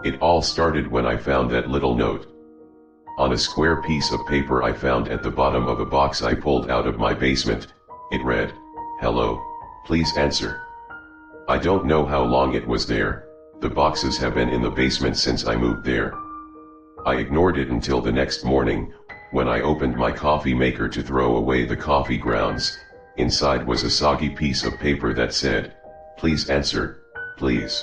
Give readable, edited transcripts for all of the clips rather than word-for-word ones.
It all started when I found that little note. On a square piece of paper I found at the bottom of a box I pulled out of my basement, it read, "Hello, please answer." I don't know how long it was there. The boxes have been in the basement since I moved there. I ignored it until the next morning, when I opened my coffee maker to throw away the coffee grounds. Inside was a soggy piece of paper that said, "Please answer, please."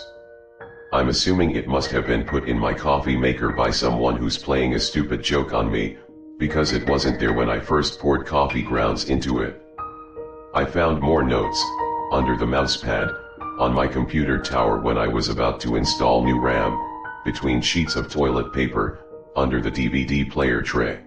I'm assuming it must have been put in my coffee maker by someone who's playing a stupid joke on me, because it wasn't there when I first poured coffee grounds into it. I found more notes, under the mousepad, on my computer tower when I was about to install new RAM, between sheets of toilet paper, under the DVD player tray.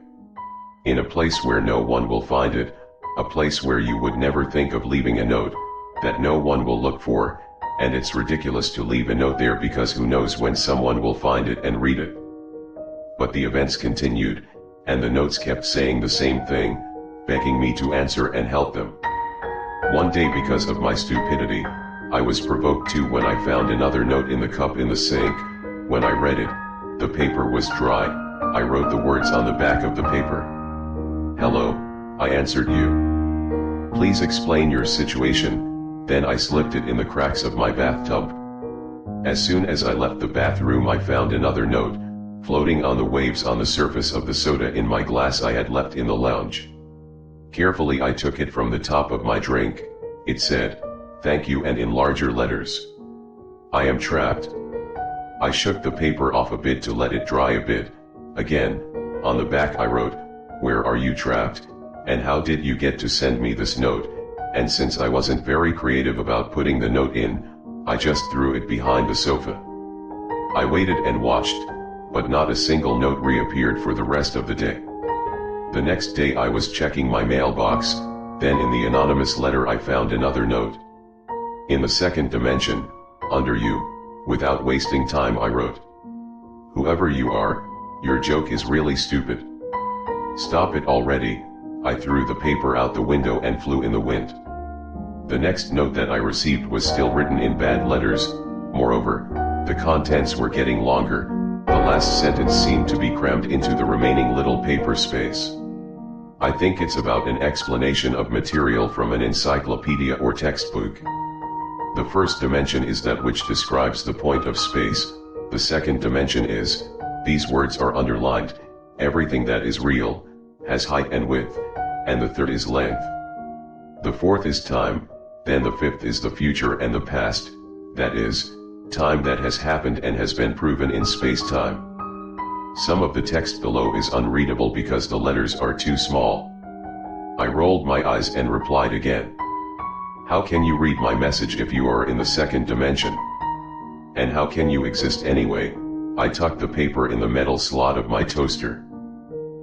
In a place where no one will find it, a place where you would never think of leaving a note, that no one will look for, and it's ridiculous to leave a note there because who knows when someone will find it and read it. But the events continued, and the notes kept saying the same thing, begging me to answer and help them. One day, because of my stupidity, I was provoked too when I found another note in the cup in the sink. When I read it, the paper was dry. I wrote the words on the back of the paper. "Hello, I answered you. Please explain your situation." Then I slipped it in the cracks of my bathtub. As soon as I left the bathroom I found another note, floating on the waves on the surface of the soda in my glass I had left in the lounge. Carefully I took it from the top of my drink. It said, "Thank you," and in larger letters. "I am trapped." I shook the paper off a bit to let it dry a bit. Again, on the back I wrote, "Where are you trapped, and how did you get to send me this note?" And since I wasn't very creative about putting the note in, I just threw it behind the sofa. I waited and watched, but not a single note reappeared for the rest of the day. The next day I was checking my mailbox, then in the anonymous letter I found another note. In the second dimension, under you, without wasting time I wrote, "Whoever you are, your joke is really stupid. Stop it already." I threw the paper out the window and flew in the wind. The next note that I received was still written in bad letters. Moreover, the contents were getting longer. The last sentence seemed to be crammed into the remaining little paper space. I think it's about an explanation of material from an encyclopedia or textbook. The first dimension is that which describes the point of space. The second dimension is, these words are underlined, everything that is real, has height and width, and the third is length. The fourth is time, then the fifth is the future and the past, that is, time that has happened and has been proven in space-time. Some of the text below is unreadable because the letters are too small. I rolled my eyes and replied again. How can you read my message if you are in the second dimension? And how can you exist anyway? I tucked the paper in the metal slot of my toaster.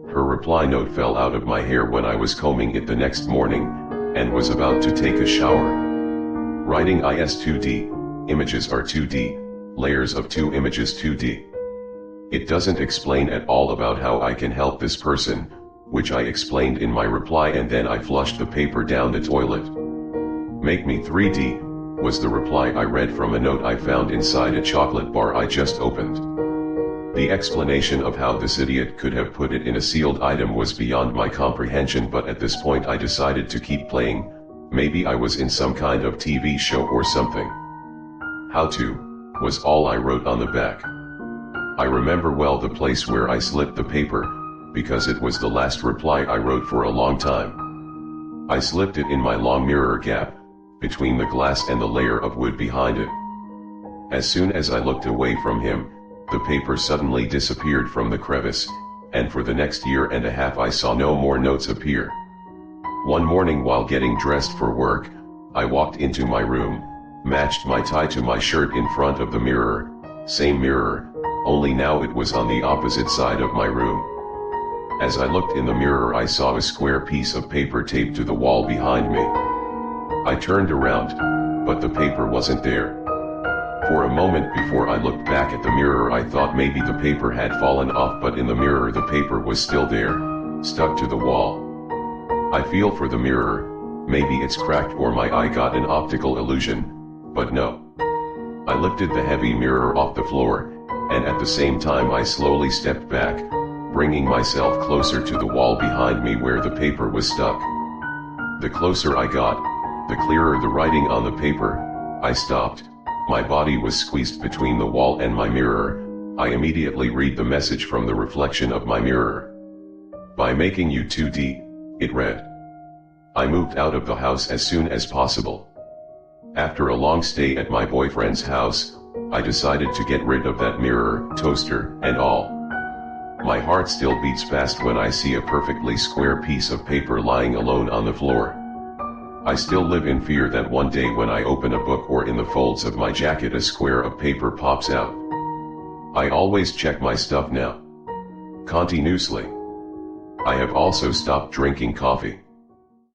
Her reply note fell out of my hair when I was combing it the next morning, and was about to take a shower. Writing is 2D, images are 2D, layers of 2 images 2D. It doesn't explain at all about how I can help this person, which I explained in my reply, and then I flushed the paper down the toilet. Make me 3D, was the reply I read from a note I found inside a chocolate bar I just opened. The explanation of how this idiot could have put it in a sealed item was beyond my comprehension, but at this point I decided to keep playing. Maybe I was in some kind of TV show or something. "How to," was all I wrote on the back. I remember well the place where I slipped the paper, because it was the last reply I wrote for a long time. I slipped it in my long mirror gap, between the glass and the layer of wood behind it. As soon as I looked away from him, the paper suddenly disappeared from the crevice, and for the next year and a half I saw no more notes appear. One morning while getting dressed for work, I walked into my room, matched my tie to my shirt in front of the mirror, same mirror, only now it was on the opposite side of my room. As I looked in the mirror I saw a square piece of paper taped to the wall behind me. I turned around, but the paper wasn't there. For a moment before I looked back at the mirror I thought maybe the paper had fallen off, but in the mirror the paper was still there, stuck to the wall. I feel for the mirror, maybe it's cracked or my eye got an optical illusion, but no. I lifted the heavy mirror off the floor, and at the same time I slowly stepped back, bringing myself closer to the wall behind me where the paper was stuck. The closer I got, the clearer the writing on the paper. I stopped. My body was squeezed between the wall and my mirror. I immediately read the message from the reflection of my mirror. "By making you 2D, it read. I moved out of the house as soon as possible. After a long stay at my boyfriend's house, I decided to get rid of that mirror, toaster, and all. My heart still beats fast when I see a perfectly square piece of paper lying alone on the floor. I still live in fear that one day when I open a book or in the folds of my jacket a square of paper pops out. I always check my stuff now. Continuously. I have also stopped drinking coffee.